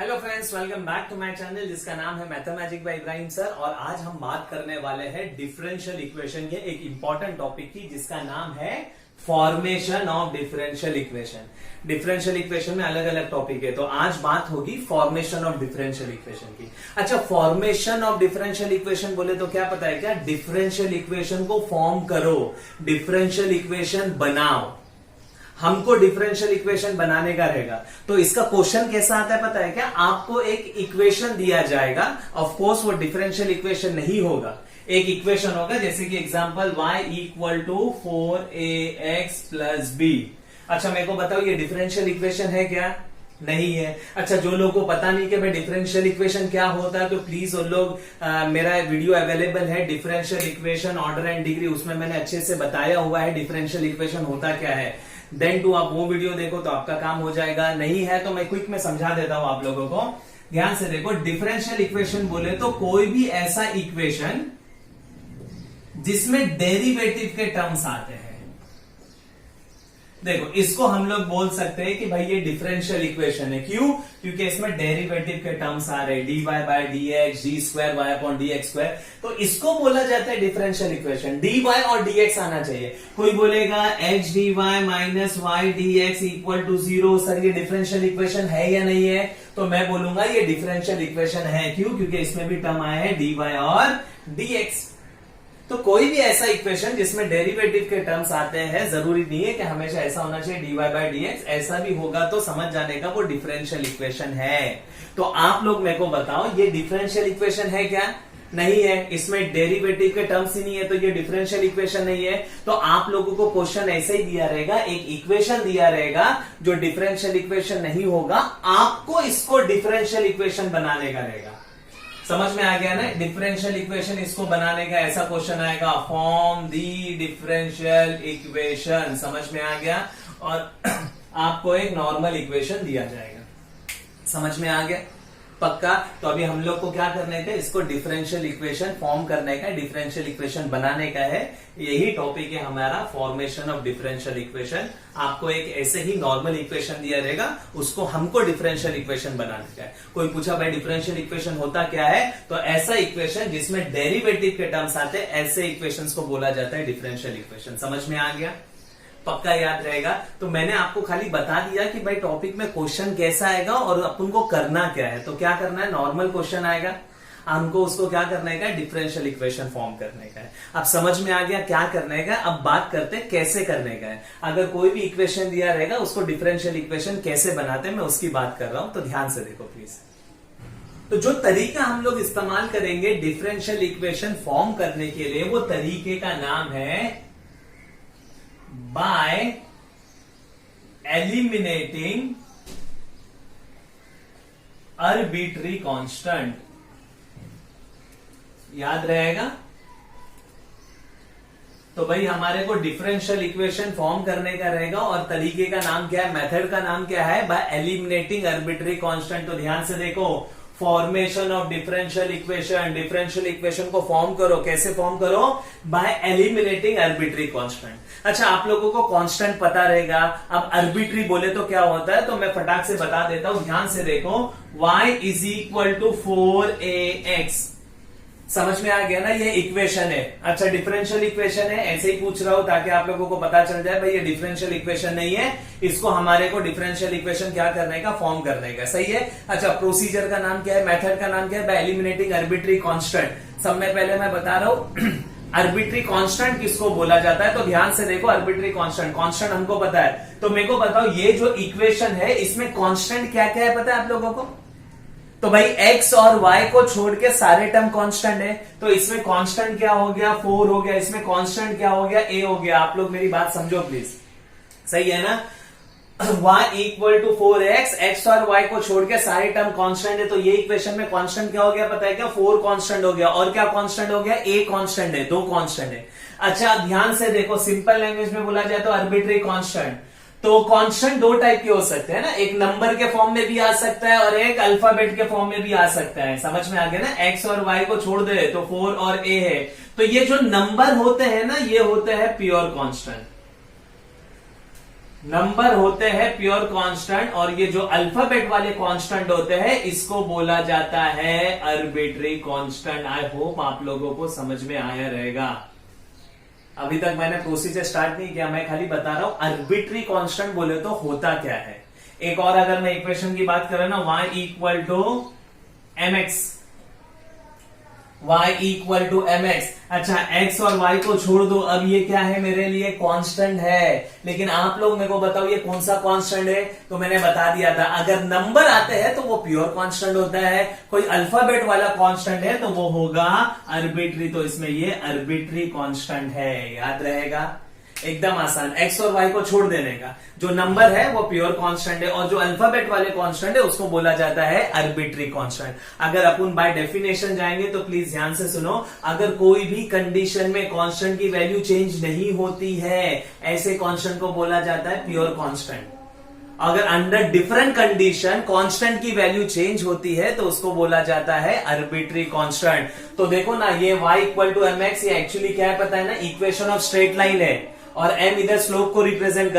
Hello friends, welcome back to my channel जिसका नाम है मैथमेटिक्स बाय इब्राहिम सर। और आज हम बात करने वाले हैं डिफरेंशियल इक्वेशन के एक इंपॉर्टेंट टॉपिक की जिसका नाम है formation of differential equation. Differential equation में अलग अलग टॉपिक है, तो आज बात होगी फॉर्मेशन ऑफ डिफरेंशियल इक्वेशन की। अच्छा, फॉर्मेशन ऑफ डिफरेंशियल इक्वेशन बोले तो क्या पता है क्या? डिफरेंशियल इक्वेशन को फॉर्म करो, डिफरेंशियल इक्वेशन बनाओ। हमको डिफरेंशियल इक्वेशन बनाने का रहेगा। तो इसका क्वेश्चन कैसा आता है पता है क्या? आपको एक इक्वेशन दिया जाएगा, ऑफ कोर्स वो डिफरेंशियल इक्वेशन नहीं होगा, एक इक्वेशन होगा जैसे कि example y equal to 4ax plus b। अच्छा, मेरे को बताओ ये डिफरेंशियल इक्वेशन है क्या? नहीं है। अच्छा, जो लोगों को पता नहीं कि भाई डिफरेंशियल इक्वेशन क्या होता है, तो प्लीज उन लोग मेरा वीडियो अवेलेबल है differential equation order and degree, उसमें मैंने अच्छे से बताया हुआ है डिफरेंशियल इक्वेशन होता क्या है। देन टू आप वो वीडियो देखो तो आपका काम हो जाएगा। नहीं है तो मैं क्विक में समझा देता हूं आप लोगों को। ध्यान से देखो, डिफरेंशियल इक्वेशन बोले तो कोई भी ऐसा इक्वेशन जिसमें डेरिवेटिव के टर्म्स आते हैं। देखो, इसको हम लोग बोल सकते हैं कि भाई ये डिफरेंशियल इक्वेशन है। क्यों? क्योंकि इसमें डेरिवेटिव के टर्म्स आ रहे हैं, dy by dx, d square y upon dx square, तो इसको बोला जाता है डिफरेंशियल इक्वेशन। dy और dx आना चाहिए। कोई बोलेगा h dy minus y dx equal to 0, sir ये डिफरेंशियल इक्वेशन है या नहीं है? तो मैं बोलूंगा ये डिफरेंशियल इक्वेशन है। क्यों? क्योंकि इसमें भी टर्म आए हैं dy और dx। तो कोई भी ऐसा इक्वेशन जिसमें डेरिवेटिव के टर्म्स आते हैं, जरूरी नहीं है कि हमेशा ऐसा होना चाहिए dy बाय dx, ऐसा भी होगा तो समझ जाने का वो डिफरेंशियल इक्वेशन है। तो आप लोग मेरे को बताओ ये डिफरेंशियल इक्वेशन है क्या? नहीं है, इसमें डेरिवेटिव के टर्म्स ही नहीं है, तो ये डिफरेंशियल इक्वेशन नहीं है। तो आप लोगों को क्वेश्चन ऐसे ही दिया रहेगा, एक इक्वेशन दिया रहेगा जो डिफरेंशियल इक्वेशन नहीं होगा, आपको इसको डिफरेंशियल इक्वेशन बनाने का रहेगा। समझ में आ गया ना? डिफरेंशियल इक्वेशन इसको बनाने का ऐसा क्वेश्चन आएगा, फॉर्म दी डिफरेंशियल इक्वेशन। समझ में आ गया? और आपको एक नॉर्मल इक्वेशन दिया जाएगा। समझ में आ गया? पक्का? तो अभी हम लोग को क्या करने का? इसको डिफरेंशियल इक्वेशन फॉर्म करने का, डिफरेंशियल इक्वेशन बनाने का है। यही टॉपिक है हमारा, फॉर्मेशन ऑफ डिफरेंशियल इक्वेशन। आपको एक ऐसे ही नॉर्मल इक्वेशन दिया रहेगा, उसको हमको डिफरेंशियल इक्वेशन बनाने का है। कोई पूछा भाई डिफरेंशियल इक्वेशन होता क्या है, तो ऐसा इक्वेशन जिसमें डेरिवेटिव के टर्म्स आते हैं, ऐसे इक्वेशंस को बोला जाता है डिफरेंशियल इक्वेशन। समझ में आ गया? पक्का याद रहेगा? तो मैंने आपको खाली बता दिया कि भाई टॉपिक में क्वेश्चन कैसा आएगा और अपन को करना क्या है। तो क्या करना है? नॉर्मल क्वेश्चन आएगा, हमको उसको क्या करने का है? डिफरेंशियल इक्वेशन फॉर्म करने का है। अब समझ में आ गया क्या करने का? अब बात करते हैं कैसे करने का है। अगर कोई भी इक्वेशन दिया रहेगा, उसको डिफरेंशियल इक्वेशन कैसे बनाते हैं, मैं उसकी बात कर रहा हूं, तो ध्यान से देखो प्लीज। तो जो तरीका हम लोग इस्तेमाल करेंगे डिफरेंशियल इक्वेशन फॉर्म करने के लिए, वो तरीके का नाम है by eliminating arbitrary constant। याद रहेगा? तो भाई हमारे को डिफरेंशियल इक्वेशन फॉर्म करने का रहेगा, और तरीके का नाम क्या है, मेथड का नाम क्या है? Bye eliminating arbitrary constant. तो ध्यान से देखो, formation of differential equation, differential equation को फॉर्म करो। कैसे फॉर्म करो? Bye eliminating arbitrary constant. अच्छा, आप लोगों को कांस्टेंट पता रहेगा। अब आर्बिट्री बोले तो क्या होता है, तो मैं फटाक से बता देता हूं। ध्यान से देखो, y is equal to 4ax। समझ में आ गया ना? ये इक्वेशन है। अच्छा, डिफरेंशियल इक्वेशन है, ऐसे ही पूछ रहा हूं ताकि आप लोगों को पता चल जाए भाई ये डिफरेंशियल इक्वेशन नहीं है, इसको हमारे को डिफरेंशियल इक्वेशन क्या करने का? फॉर्म करने का। सही है? अच्छा, प्रोसीजर का नाम क्या है, मेथड का नाम क्या है? Bye eliminating arbitrary constant. सब में पहले मैं बता रहा हूं आर्बिट्री कांस्टेंट किसको बोला जाता है। तो ध्यान से देखो, आर्बिट्री कांस्टेंट, कांस्टेंट हमको पता है। तो मेरे को बताओ ये जो इक्वेशन है, इसमें कांस्टेंट क्या क्या है पता है आप लोगों को? तो भाई x और y को छोड़ के सारे टर्म कांस्टेंट है। तो इसमें कांस्टेंट क्या हो गया? 4 हो गया। इसमें कांस्टेंट क्या हो गया? a हो गया। आप लोग मेरी बात समझो प्लीज। सही है ना? y equal to 4x, x और y को छोड़ के सारे टर्म कांस्टेंट है। तो ये इक्वेशन में कांस्टेंट क्या हो गया पता है क्या? 4 कांस्टेंट हो गया। और क्या कांस्टेंट हो गया? a कांस्टेंट है, 2 कांस्टेंट है। अच्छा, ध्यान से देखो, सिंपल लैंग्वेज में बोला जाए तो आर्बिट्री कांस्टेंट। तो कांस्टेंट दो टाइप के हो सकते हैं ना, एक नंबर के फॉर्म में भी आ सकता है और एक अल्फाबेट के फॉर्म में भी आ सकता है। समझ में आ गया ना? x और y को छोड़ दे तो 4 और a है। तो ये जो नंबर होते हैं ना, ये होते हैं प्योर कांस्टेंट। नंबर होते हैं प्योर कांस्टेंट, और ये जो अल्फाबेट वाले कांस्टेंट होते हैं इसको बोला जाता है आर्बिट्री कांस्टेंट। आई होप आप लोगों को समझ में आया रहेगा। अभी तक मैंने प्रोसीजर स्टार्ट नहीं किया, मैं खाली बता रहा हूं आर्बिट्री कांस्टेंट बोले तो होता क्या है। एक और अगर मैं इक्वेशन की बात करें ना, y equal to mx, y equal to mx। अच्छा, x और y को छोड़ दो, अब ये क्या है मेरे लिए कांस्टेंट है। लेकिन आप लोग मेरे को बताओ ये कौन सा कांस्टेंट है, तो मैंने बता दिया था अगर नंबर आते हैं तो वो प्योर कांस्टेंट होता है, कोई अल्फाबेट वाला कांस्टेंट है तो वो होगा आर्बिट्री। तो इसमें ये आर्बिट्री कांस्टेंट है, याद रहेगा, एकदम आसान। x और y को छोड़ देने का, जो नंबर है वो प्योर कांस्टेंट है, और जो अल्फाबेट वाले कांस्टेंट है उसको बोला जाता है आर्बिट्री कांस्टेंट। अगर अपन बाय डेफिनेशन जाएंगे तो प्लीज ध्यान से सुनो, अगर कोई भी कंडीशन में कांस्टेंट की वैल्यू चेंज नहीं होती है, ऐसे कांस्टेंट को बोला जाता है प्योर कांस्टेंट। अगर अंडर डिफरेंट कंडीशन कांस्टेंट की वैल्यू चेंज होती है तो उसको बोला जाता है आर्बिट्री कांस्टेंट। तो देखो ना, ये y इक्वल टू mx, ये एक्चुअली क्या है पता है ना, इक्वेशन ऑफ स्ट्रेट लाइन है, और m इधर स्लोप को रिप्रेजेंट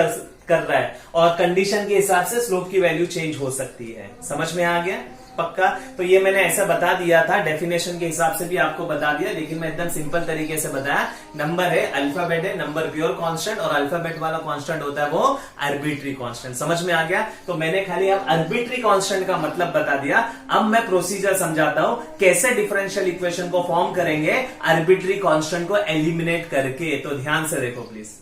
कर रहा है, और कंडीशन के हिसाब से स्लोप की वैल्यू चेंज हो सकती है। समझ में आ गया पक्का? तो ये मैंने ऐसा बता दिया था, डेफिनेशन के हिसाब से भी आपको बता दिया, लेकिन मैं एकदम सिंपल तरीके से बताया। नंबर है, अल्फाबेट है, नंबर प्योर कांस्टेंट, और अल्फाबेट वाला कांस्टेंट होता है वो आर्बिट्री कांस्टेंट। समझ में आ गया? तो मैंने खाली अब आर्बिट्री कांस्टेंट का मतलब बता दिया। अब मैं प्रोसीजर समझाता हूं कैसे डिफरेंशियल इक्वेशन को फॉर्म करेंगे आर्बिट्री कांस्टेंट को एलिमिनेट करके। तो ध्यान से देखो प्लीज।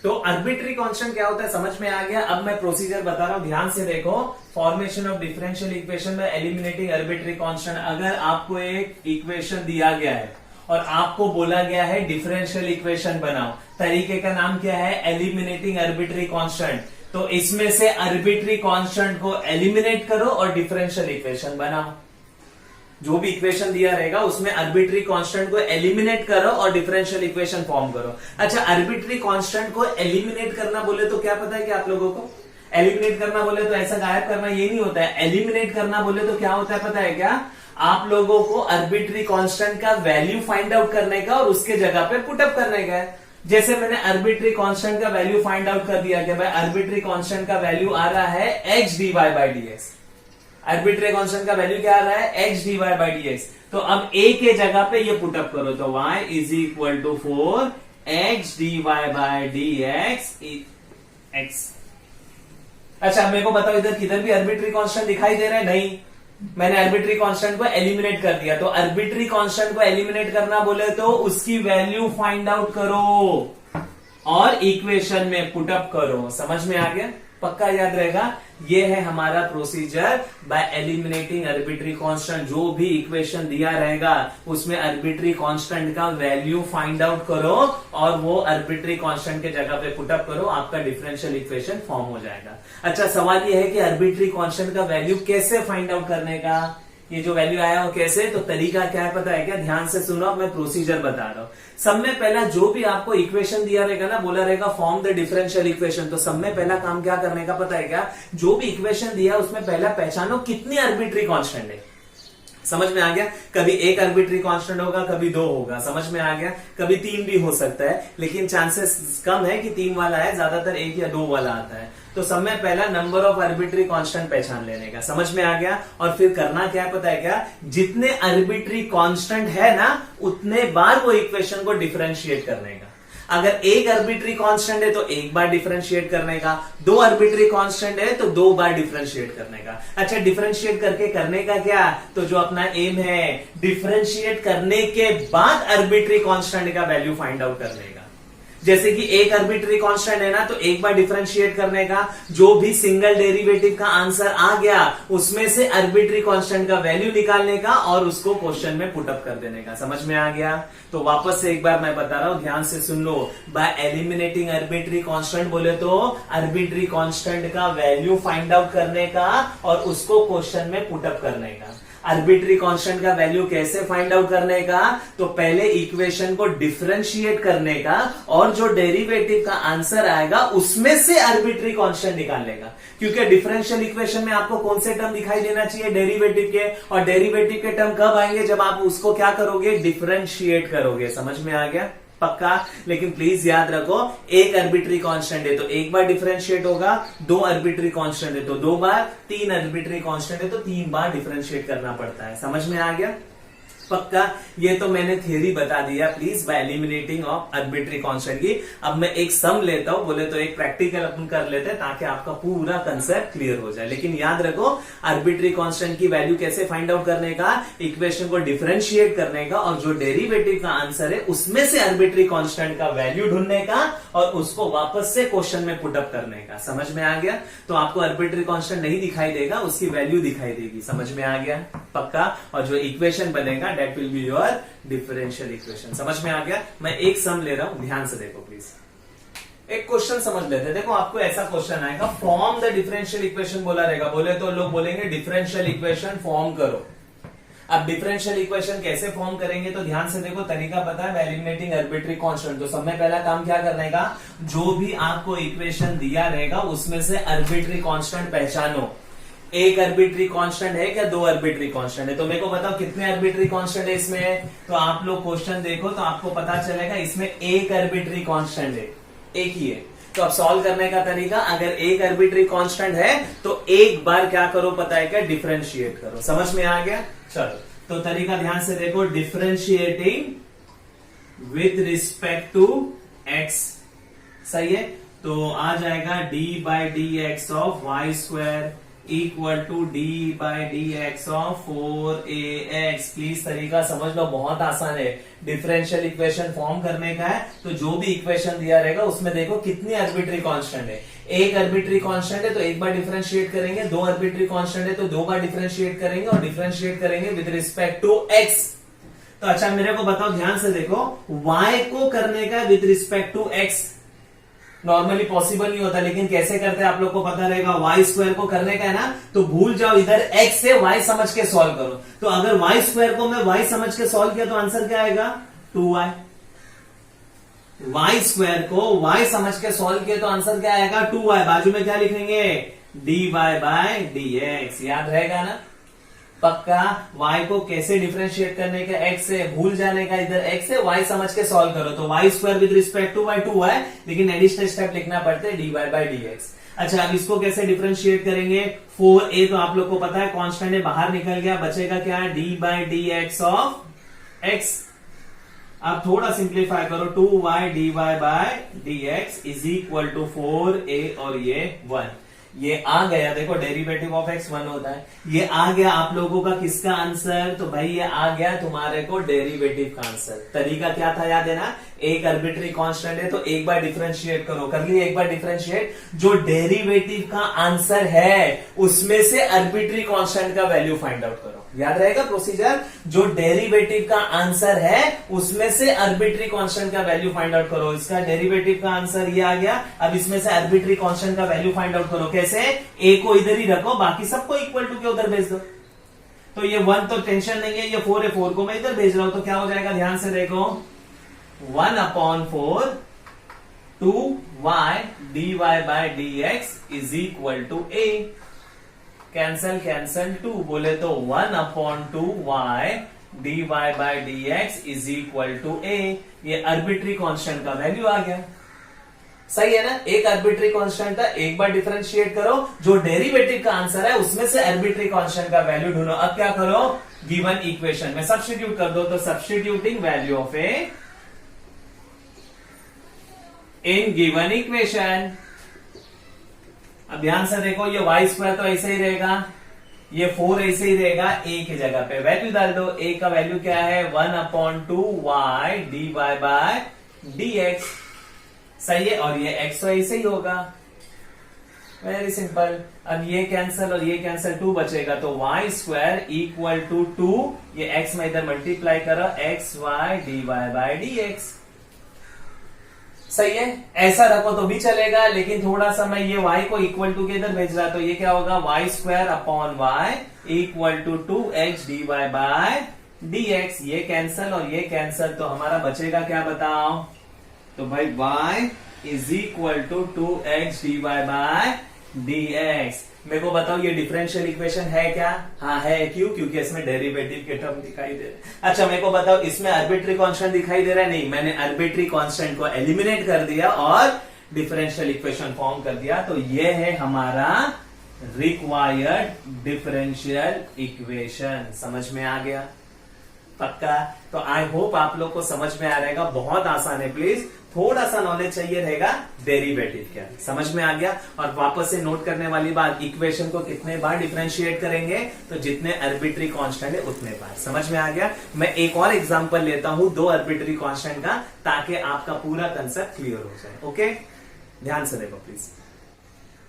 तो आर्बिट्री कांस्टेंट क्या होता है समझ में आ गया। अब मैं प्रोसीजर बता रहा हूं, ध्यान से देखो। फॉर्मेशन ऑफ डिफरेंशियल इक्वेशन में एलिमिनेटिंग आर्बिट्री कांस्टेंट। अगर आपको एक इक्वेशन दिया गया है और आपको बोला गया है डिफरेंशियल इक्वेशन बनाओ, तरीके का नाम क्या है, एलिमिनेटिंग आर्बिट्री कांस्टेंट। तो इसमें से आर्बिट्री कांस्टेंट को एलिमिनेट करो और डिफरेंशियल इक्वेशन बनाओ। जो भी इक्वेशन दिया रहेगा उसमें आर्बिट्री कांस्टेंट को एलिमिनेट करो और डिफरेंशियल इक्वेशन फॉर्म करो। अच्छा, आर्बिट्री कांस्टेंट को एलिमिनेट करना बोले तो क्या पता है कि आप लोगों को, एलिमिनेट करना बोले तो ऐसा गायब करना ये नहीं होता है। एलिमिनेट करना बोले तो क्या होता है पता है क्या, आप लोगों को आर्बिट्री कांस्टेंट का वैल्यू फाइंड आउट करने का और उसके जगह पे पुटअप करने का है। जैसे मैंने आर्बिट्री कांस्टेंट का वैल्यू फाइंड आउट कर दिया कि भाई आर्बिट्री कांस्टेंट का वैल्यू आ रहा है x dy by dx। Arbitrary constant का वैल्यू क्या आ रहा है, x dy by dx। तो अब a के जगह पे ये पुटअप करो, तो y is equal to 4 x dy by dx x। अच्छा, मेरे को बताओ इधर किधर भी आर्बिट्री कांस्टेंट दिखाई दे रहा है? नहीं, मैंने आर्बिट्री कांस्टेंट को एलिमिनेट कर दिया। तो आर्बिट्री कांस्टेंट को एलिमिनेट करना बोले तो उसकी वैल्यू फाइंड आउट करो और इक्वेशन में पुटअप करो। समझ में आ गया? पक्का याद रहेगा। ये है हमारा procedure bye eliminating arbitrary constant. जो भी इक्वेशन दिया रहेगा उसमें आर्बिट्री कांस्टेंट का वैल्यू फाइंड आउट करो और वो आर्बिट्री कांस्टेंट के जगह पे पुटअप करो, आपका डिफरेंशियल इक्वेशन फॉर्म हो जाएगा। अच्छा, सवाल ये है कि आर्बिट्री कांस्टेंट का वैल्यू कैसे फाइंड आउट करने का, ये जो वैल्यू आया हो कैसे, तो तरीका क्या है पता है क्या? ध्यान से सुनो, मैं प्रोसीजर बता रहा हूं। सब में पहला जो भी आपको इक्वेशन दिया रहेगा ना, बोला रहेगा फॉर्म द डिफरेंशियल इक्वेशन, तो सब में पहला काम क्या करने का पता है क्या? जो भी इक्वेशन दिया उसमें पहला पहचानो कितनी आर्बिट्री कांस्टेंट है। समझ में आ गया? कभी एक आर्बिट्री कांस्टेंट होगा, कभी दो होगा। समझ में आ गया? कभी तीन भी हो सकता है, लेकिन चांसेस कम है कि तीन वाला है, ज्यादातर एक या दो वाला आता है। तो सब में पहला नंबर ऑफ आर्बिट्री कांस्टेंट पहचान लेने का। समझ में आ गया? और फिर करना क्या है पता है क्या? जितने आर्बिट्री कांस्टेंट है ना, उतने बार वो इक्वेशन को डिफरेंशिएट करने का। अगर एक आर्बिट्री कांस्टेंट है तो एक बार डिफरेंशिएट करने का, दो आर्बिट्री कांस्टेंट है तो दो बार डिफरेंशिएट करने का। अच्छा, डिफरेंशिएट करके करने का क्या? तो जो अपना एम है, डिफरेंशिएट करने के बाद आर्बिट्री कांस्टेंट का वैल्यू फाइंड आउट करने का। जैसे कि एक आर्बिट्री कांस्टेंट है ना, तो एक बार डिफरेंशिएट करने का, जो भी सिंगल डेरिवेटिव का आंसर आ गया उसमें से आर्बिट्री कांस्टेंट का वैल्यू निकालने का और उसको क्वेश्चन में पुटअप कर देने का। समझ में आ गया? तो वापस से एक बार मैं बता रहा हूं, ध्यान से सुन लो। बाय एलिमिनेटिंग आर्बिट्री कांस्टेंट बोले तो आर्बिट्री कांस्टेंट का वैल्यू फाइंड आउट करने का और उसको क्वेश्चन में पुटअप करने का। आर्बिट्री कांस्टेंट का वैल्यू कैसे फाइंड आउट करने का? तो पहले इक्वेशन को डिफरेंशिएट करने का और जो डेरिवेटिव का आंसर आएगा उसमें से आर्बिट्री कांस्टेंट निकालने का। क्योंकि डिफरेंशियल इक्वेशन में आपको कौन से टर्म दिखाई देना चाहिए? डेरिवेटिव के। और डेरिवेटिव के टर्म कब आएंगे? जब आप उसको क्या करोगे? डिफरेंशिएट करोगे। समझ में आ गया? पक्का। लेकिन प्लीज याद रखो, एक आर्बिट्री कांस्टेंट है तो एक बार डिफरेंशिएट होगा, दो आर्बिट्री कांस्टेंट है तो दो बार, तीन आर्बिट्री कांस्टेंट है तो तीन बार डिफरेंशिएट करना पड़ता है। समझ में आ गया? पक्का। ये तो मैंने थ्योरी बता दिया please bye eliminating of arbitrary constant की। अब मैं एक सम लेता हूं, बोले तो एक प्रैक्टिकल अपन कर लेते हैं ताकि आपका पूरा कंसेप्ट क्लियर हो जाए। लेकिन याद रखो, आर्बिट्री कांस्टेंट की वैल्यू कैसे फाइंड आउट करने का, इक्वेशन को डिफरेंशिएट करने का, और जो डेरिवेटिव का आंसर है उसमें से आर्बिट्री कांस्टेंट का वैल्यू ढूंढने का और उसको वापस से क्वेश्चन में पुटअप करने का। समझ में आ गया? तो आपको आर्बिट्री कांस्टेंट नहीं दिखाई देगा, उसकी वैल्यू दिखाई देगी। समझ में आ गया? पक्का। और जो इक्वेशन बनेगा that will be your differential equation। समझ में आ गया? मैं एक सम ले रहा हूं, ध्यान से देखो प्लीज। एक क्वेश्चन समझ लेते हैं। देखो आपको ऐसा क्वेश्चन आएगा, फॉर्म द डिफरेंशियल इक्वेशन बोला रहेगा। बोले तो लोग बोलेंगे डिफरेंशियल इक्वेशन फॉर्म करो। अब डिफरेंशियल इक्वेशन कैसे फॉर्म करेंगे तो ध्यान से देखो, तरीका पता है, एलिमिनेटिंग आर्बिट्री कांस्टेंट। तो सबसे पहला काम क्या करने का, जो भी आपको इक्वेशन दिया रहेगा उसमें से आर्बिट्री कांस्टेंट पहचानो। एक आर्बिट्री कांस्टेंट है क्या, दो आर्बिट्री कांस्टेंट है? तो मेरे को बताओ कितने आर्बिट्री कांस्टेंट है इसमें। तो आप लोग क्वेश्चन देखो तो आपको पता चलेगा इसमें एक आर्बिट्री कांस्टेंट है, एक ही है। तो अब सॉल्व करने का तरीका, अगर एक आर्बिट्री कांस्टेंट है तो एक बार क्या करो पता है क्या, डिफरेंशिएट करो। समझ में आ गया? चलो तो तरीका ध्यान से देखो, differentiating with respect to X. सही है? तो आ जाएगा D by D X of Y square equal to D by D X of 4ax। Please तरीका समझ लो, बहुत आसान है। डिफरेंशियल इक्वेशन फॉर्म करने का है तो जो भी इक्वेशन दिया रहेगा उसमें देखो कितनी आर्बिट्री कांस्टेंट है। एक आर्बिट्री कांस्टेंट है तो एक बार डिफरेंशिएट करेंगे, दो आर्बिट्री कांस्टेंट है तो दो बार डिफरेंशिएट करेंगे, और डिफरेंशिएट करेंगे विद रिस्पेक्ट टू एक्स। तो अच्छा मेरे को बताओ, ध्यान से देखो, y को करने का with respect to x normally possible नहीं होता, लेकिन कैसे करते हैं आप लोग को पता रहेगा। वाई स्क्वायर को करने का है ना, तो भूल जाओ, इधर x से y समझ के सॉल्व करो। तो अगर वाई स्क्वायर को मैं y समझ के सॉल्व किया तो आंसर क्या आएगा, 2y। वाई स्क्वायर को y समझ के सॉल्व किया तो आंसर क्या आएगा, 2y। बाजू में क्या लिखेंगे, dy बाय dx। याद रहेगा ना? पक्का। y को कैसे डिफरेंशिएट करने का, x से, भूल जाने का, इधर x से y समझ के सॉल्व करो। तो y square with respect to y 2y, लेकिन एडिशनल स्टेप लिखना पड़ता है dy बाय dx। अच्छा अब इसको कैसे डिफरेंशिएट करेंगे, 4a तो आप लोग को पता है कांस्टेंट है, बाहर निकल गया, बचेगा क्या, D by D X of x। अब थोड़ा सिंप्लीफाई करो, 2y dy by dx is equal to 4a और ये 1। ये आ गया, देखो डेरिवेटिव ऑफ x 1 होता है। ये आ गया आप लोगों का किसका आंसर, तो भाई ये आ गया तुम्हारे को डेरिवेटिव का आंसर। तरीका क्या था याद है ना, एक आर्बिट्री कांस्टेंट है तो एक बार डिफरेंशिएट करो, कर लिए एक बार डिफरेंशिएट, जो डेरिवेटिव का आंसर है उसमें से आर्बिट्री कांस्टेंट का वैल्यू फाइंड आउट करो। याद रहेगा प्रोसीजर, जो डेरिवेटिव का आंसर है उसमें से आर्बिट्री कांस्टेंट का वैल्यू फाइंड आउट करो। इसका डेरिवेटिव का आंसर ये आ गया, अब इसमें से आर्बिट्री कांस्टेंट का वैल्यू फाइंड आउट करो। कैसे, ए को इधर ही रखो, बाकी सबको इक्वल टू के उधर भेज दो। तो ये 1 तो टेंशन नहीं है, ये 4 है, 4 को मैं इधर भेज रहा हूं, तो क्या हो जाएगा, ध्यान से देखो, 1/4 2y dy by dx is equal to a। Cancel cancel 2, बोले तो 1/2y dy by dx is equal to a। ये आर्बिट्री कांस्टेंट का वैल्यू आ गया। सही है ना, एक आर्बिट्री कांस्टेंट था, एक बार डिफरेंशिएट करो, जो डेरिवेटिव का आंसर है उसमें से आर्बिट्री कांस्टेंट का वैल्यू ढूंढो। अब क्या करो, गिवन इक्वेशन में सब्स्टिट्यूट कर दो। तो substituting value of A in given equation. अब ध्यान से देखो, ये वाई स्क्वायर तो ऐसे ही रहेगा, ये 4 ऐसे ही रहेगा, a की जगह पे वैल्यू डाल दो। a का वैल्यू क्या है, 1/2y dy बाय dx। सही है, और ये x तो ऐसे ही होगा, वेरी सिंपल। अब ये कैंसल और ये कैंसल, 2 बचेगा, तो y स्क्वायर इक्वल टू 2, ये x में इधर मल्टीप्लाई करो, xy dy बाय dx। सही है, ऐसा रखो तो भी चलेगा, लेकिन थोड़ा सा मैं ये y को इक्वल टू के इधर भेज रहा, तो ये क्या होगा, y square upon y equal to 2x dy by dx। ये कैंसल और ये कैंसल, तो हमारा बचेगा क्या बताओ, तो भाई y is equal to 2x dy by dx। मेरे को बताओ ये डिफरेंशियल इक्वेशन है क्या? हाँ है। क्यों? क्योंकि इसमें डेरिवेटिव के टर्म दिखाई दे रहे हैं। अच्छा मेरे को बताओ इसमें आर्बिट्री कांस्टेंट दिखाई दे रहा है? नहीं, मैंने आर्बिट्री कांस्टेंट को एलिमिनेट कर दिया और डिफरेंशियल इक्वेशन फॉर्म कर दिया। तो ये है हमारा रिक्वायर्ड डिफरेंशियल इक्वेशन। समझ में आ गया? पक्का? तो आई होप आप लोग को समझ में आ रहेगा। बहुत आसान है, प्लीज थोड़ा सा नॉलेज चाहिए रहेगा डेरिवेटिव क्या। समझ में आ गया? और वापस से नोट करने वाली बात, इक्वेशन को कितने बार डिफरेंशिएट करेंगे? तो जितने आर्बिट्री कांस्टेंट है उतने बार। समझ में आ गया? मैं एक और एग्जांपल लेता हूं 2 आर्बिट्री कांस्टेंट का, ताकि आपका पूरा कंसेप्ट क्लियर हो जाए। ओके, ध्यान से देखो प्लीज।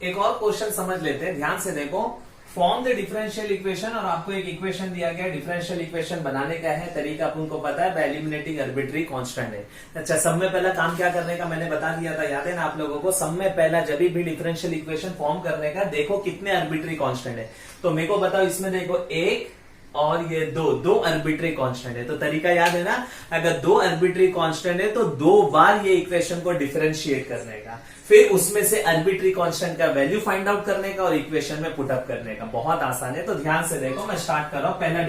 एक और क्वेश्चन समझ लेते हैं, ध्यान से देखो। फॉर्म द डिफरेंशियल इक्वेशन, और आपको एक इक्वेशन दिया गया। डिफरेंशियल इक्वेशन बनाने का है तरीका आपको पता है, बाय एलिमिनेटिंग आर्बिट्री कांस्टेंट है। अच्छा, सब में पहला काम क्या करने का मैंने बता दिया था, याद है ना आप लोगों को? सब में पहला जब भी डिफरेंशियल इक्वेशन फॉर्म करने का, देखो कितने आर्बिट्री कांस्टेंट है। तो मेरे को बताओ इसमें देखो 1 और ये 2 आर्बिट्री कांस्टेंट है। तो तरीका याद है ना? अगर 2 आर्बिट्री कांस्टेंट है तो 2 बार ये इक्वेशन को डिफरेंशिएट करने का, फिर उसमें से आर्बिट्री कांस्टेंट का वैल्यू फाइंड आउट करने का और इक्वेशन में पुट अप करने का। बहुत आसान है। तो ध्यान से देखो, मैं स्टार्ट कर रहा हूं। पहला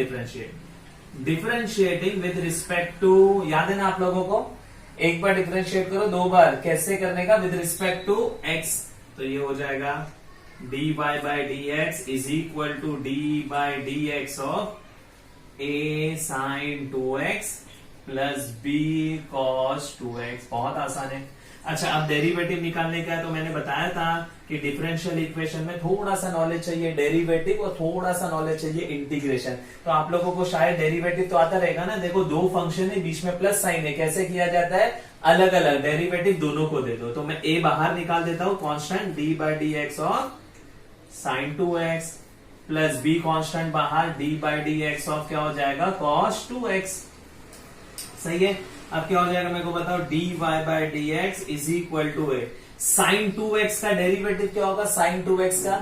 डिफरेंशिएटिंग विद रिस्पेक्ट टू, याद है ना आप लोगों को? एक बार डिफरेंशिएट करो, 2 बार। कैसे करने का? With respect to X. तो ये हो जाएगा dy by dx is equal to dy by dx of a sin 2x plus b cos 2x। बहुत आसान है। अच्छा, अब डेरिवेटिव निकालने का है। तो मैंने बताया था कि डिफरेंशियल इक्वेशन में थोड़ा सा नॉलेज चाहिए डेरिवेटिव और थोड़ा सा नॉलेज चाहिए इंटीग्रेशन। तो आप लोगों को शायद डेरिवेटिव तो आता रहेगा ना। देखो 2 फंक्शन है, बीच में प्लस साइन है। कैसे किया जाता है? अलग अलग डेरिवेटिव दोनों को दे दो। तो मैं a बाहर निकाल देता हूं, constant d by dx of sin 2x plus b constant बाहर d by dx ऑफ क्या हो जाएगा? cos 2x। सही है। अब क्या हो जाएगा मेरे को बताओ? dy by dx is equal to A sin 2x का डेरिवेटिव क्या होगा? sin 2x का।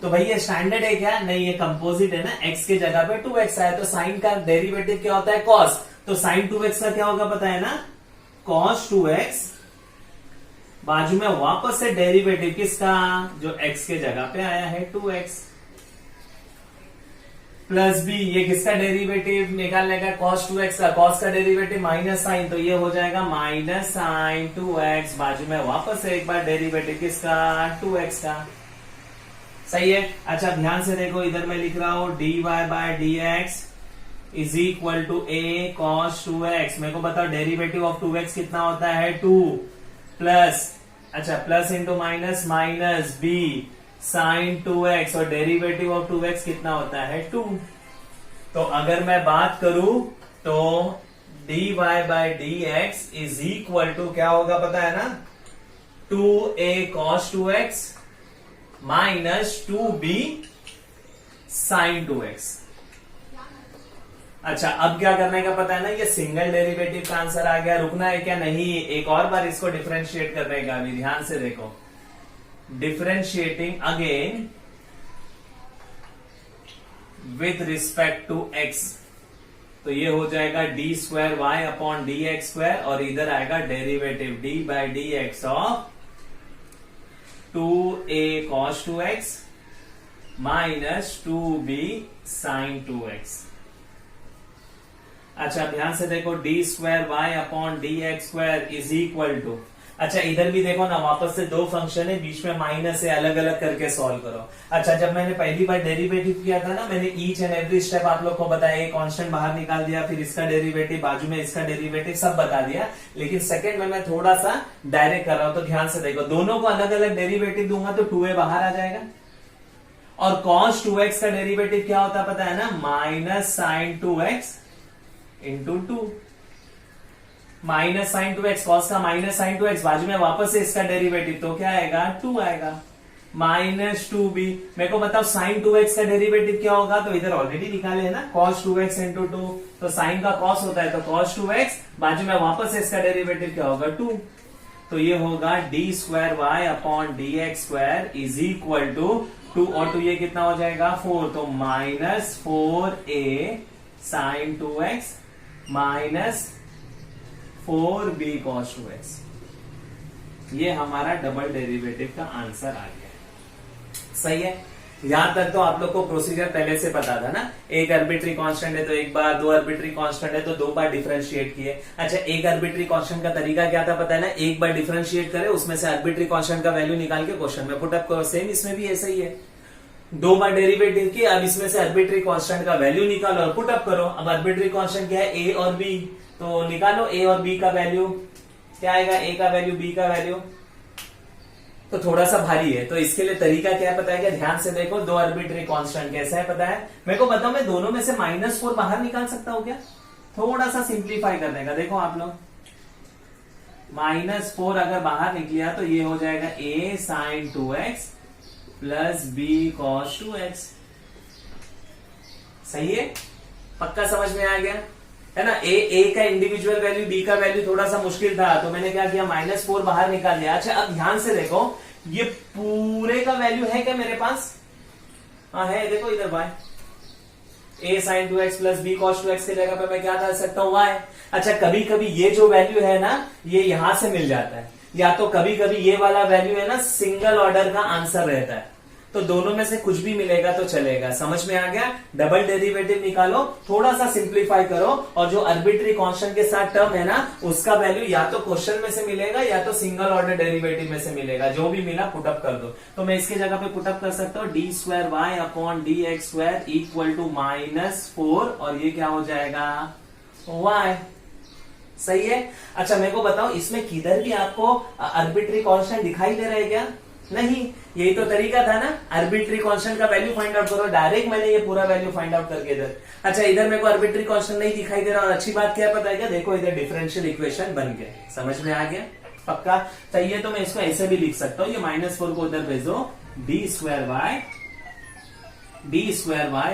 तो भाई ये स्टैंडर्ड है क्या? नहीं, ये कंपोजिट है ना। x के जगह पे 2x आया तो sin का डेरिवेटिव क्या होता है? cos। तो sin 2x का क्या होगा पता है ना? cos 2x। बाजू में वापस से डेरिवेटिव किसका? जो x के जगह पे आया है 2x प्लस b। ये किसका डेरिवेटिव निकालने का? cos 2x का। cos का डेरिवेटिव माइनस साइन, तो ये हो जाएगा माइनस साइन 2x। बाजू में वापस से एक बार डेरिवेटिव किसका? 2x का। सही है। अच्छा ध्यान से देखो, इधर मैं लिख रहा हूं dy by dx is equal to a cos 2x। मेरे को बताओ डेरिवेटिव ऑफ 2x कितना होता है? 2 प्लस, अच्छा plus into minus minus b sine 2x, और डेरिवेटिव ऑफ 2x कितना होता है? 2। तो अगर मैं बात करूं तो dy by dx is equal to क्या होगा पता है ना? 2a cos 2x minus 2b sign 2x। अच्छा, अब क्या करने का पता है ना? ये सिंगल डेरिवेटिव का आंसर आ गया। रुकना है क्या? नहीं, एक और बार इसको डिफरेंशिएट करने का। अभी ध्यान से देखो, differentiating again with respect to x। तो ये हो जाएगा D square Y upon D X square, और इधर आएगा derivative D by D X of 2a cos 2x minus 2b sin 2x। अच्छा ध्यान से देखो, D square Y upon D X square is equal to, अच्छा इधर भी देखो ना, वापस से 2 फंक्शन है, बीच में माइनस है, अलग अलग करके सॉल्व करो। अच्छा, जब मैंने पहली बार डेरिवेटिव किया था ना, मैंने ईच एंड एवरी स्टेप आप लोग को बताया, एक कांस्टेंट बाहर निकाल दिया, फिर इसका डेरिवेटिव, बाजू में इसका डेरिवेटिव, सब बता दिया। लेकिन सेकंड में मैं थोड़ा सा डायरेक्ट कर रहा हूं, तो ध्यान से देखो, दोनों को अलग अलग डेरिवेटिव दूंगा तो 2a बाहर आ जाएगा, और cos 2x का डेरिवेटिव क्या होता है पता है ना, minus sine 2x into 2, minus sine 2x, cos का माइनस साइन 2x, बाजू में वापस से इसका डेरिवेटिव, तो क्या आएगा 2 आएगा, माइनस 2b। मेरे को बताओ साइन 2x का डेरिवेटिव क्या होगा, तो इधर ऑलरेडी निकाले है ना, cos 2x इंटू 2, तो साइन का cos होता है तो cos 2x, बाजू में वापस से इसका डेरिवेटिव क्या होगा 2, तो ये होगा D square Y upon D X square is equal to 2 और 2 ये कितना हो जाएगा 4, तो minus 4a sign 2x minus 4b cos 2x। ये हमारा डबल डेरिवेटिव का आंसर आ गया। सही है। यहां तक तो आप लोग को प्रोसीजर पहले से पता था ना, एक आर्बिट्री कांस्टेंट है तो एक बार, दो आर्बिट्री कांस्टेंट है तो दो बार डिफरेंशिएट किए। अच्छा, एक आर्बिट्री कांस्टेंट का तरीका क्या था पता है ना, एक बार डिफरेंशिएट करे, उसमें से आर्बिट्री कांस्टेंट का वैल्यू निकाल के क्वेश्चन में पुटअप करो। सेम इसमें भी ऐसा ही है, दो बार डेरिवेटिव किए, अब इसमें से आर्बिट्री कांस्टेंट का वैल्यू निकालो और पुटअप करो। अब आर्बिट्री कांस्टेंट क्या है, ए और बी, तो निकालो ए और बी का वैल्यू, क्या आएगा, ए का वैल्यू बी का वैल्यू। तो थोड़ा सा भारी है, तो इसके लिए तरीका क्या है पता है क्या, ध्यान से देखो। दो आर्बिट्री कांस्टेंट कैसा है पता है मेरे को, बताओ मैं दोनों में से -4 बाहर निकाल सकता हूं क्या? थोड़ा सा सिंप्लीफाई करने का, देखो आप लोग, -4 अगर बाहर निकलिया तो ये हो जाएगा a sin 2x plus b cos 2x। सही है, पक्का समझ में आ गया है ना। ए का इंडिविजुअल वैल्यू, बी का वैल्यू थोड़ा सा मुश्किल था, तो मैंने क्या किया, -4 बाहर निकाल दिया। अच्छा, अब ध्यान से देखो, ये पूरे का वैल्यू है क्या मेरे पास? हाँ है, देखो इधर y, a sin 2x plus b cos 2x की जगह पे मैं क्या डाल सकता हूं, y। अच्छा, कभी कभी ये जो वैल्यू है ना, ये यहां से मिल जाता है, या तो कभी कभी ये वाला वैल्यू है ना, सिंगल ऑर्डर का आंसर रहता है, तो दोनों में से कुछ भी मिलेगा तो चलेगा। समझ में आ गया? डबल डेरिवेटिव निकालो, थोड़ा सा सिंप्लीफाई करो, और जो आर्बिट्री कांस्टेंट के साथ टर्म है ना, उसका वैल्यू या तो क्वेश्चन में से मिलेगा या तो सिंगल ऑर्डर डेरिवेटिव में से मिलेगा, जो भी मिला पुटअप कर दो। तो मैं इसके जगह पे पुटअप कर सकता हूं, d2y upon dx2 equal to -4, और ये क्या हो जाएगा, y। सही है। अच्छा, मेरे को बताओ, इसमें किधर भी आपको आर्बिट्री कांस्टेंट दिखाई दे रहा है क्या? नहीं, यही तो तरीका था ना, आर्बिट्री कांस्टेंट का वैल्यू फाइंड आउट करो। डायरेक्ट मैंने ये पूरा वैल्यू फाइंड आउट करके इधर, अच्छा इधर मेरे को आर्बिट्री कांस्टेंट नहीं दिखाई दे रहा, और अच्छी बात क्या है पता है क्या, देखो इधर डिफरेंशियल इक्वेशन बन गया। समझ में आ गया? पक्का चाहिए तो मैं इसको ऐसे भी लिख सकता हूं, ये -4 को उधर भेज दो, d2y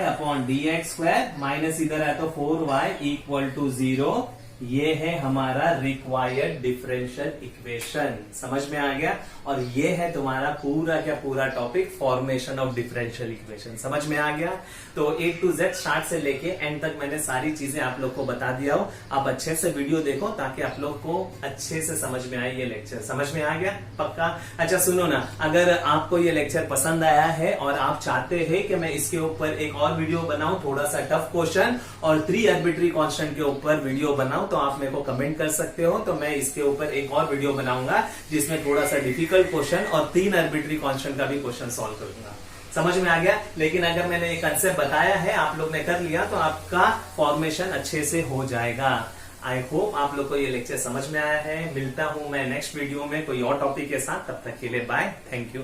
अपॉन dx2 माइनस इधर है तो 4y इक्वल टू 0। ये है हमारा रिक्वायर्ड डिफरेंशियल इक्वेशन। समझ में आ गया? और ये है तुम्हारा पूरा क्या पूरा topic, formation of differential equation. समझ में आ गया? तो A to Z स्टार्ट से लेके एंड तक मैंने सारी चीजें आप लोग को बता दिया हो। आप अच्छे से वीडियो देखो ताकि आप लोग को अच्छे से समझ में आए ये लेक्चर। समझ में आ गया? पक्का? अच्छा सुनो ना, अगर आपको ये लेक्चर पसंद आया है और आप चाहते हैं कि मैं इसके ऊपर एक और वीडियो बनाऊं, थोड़ा सा टफ क्वेश्चन और 3 आर्बिट्री कांस्टेंट के ऊपर वीडियो बनाऊं, तो आप मेरे को कमेंट कर सकते हो। तो मैं इसके ऊपर एक और वीडियो बनाऊंगा जिसमें थोड़ा सा डिफिकल्ट क्वेश्चन और 3 आर्बिट्री कांस्टेंट का भी क्वेश्चन सॉल्व करूंगा। समझ में आ गया? लेकिन अगर मैंने एक कंसेप्ट बताया है, आप लोग ने कर लिया, तो आपका फॉर्मेशन अच्छे से हो जाएगा। आई होप आप लोग को ये लेक्चर समझ में आया है। मिलता हूं मैं नेक्स्ट वीडियो में कोई और टॉपिक के साथ, तब तक के लिए बाय, थैंक यू।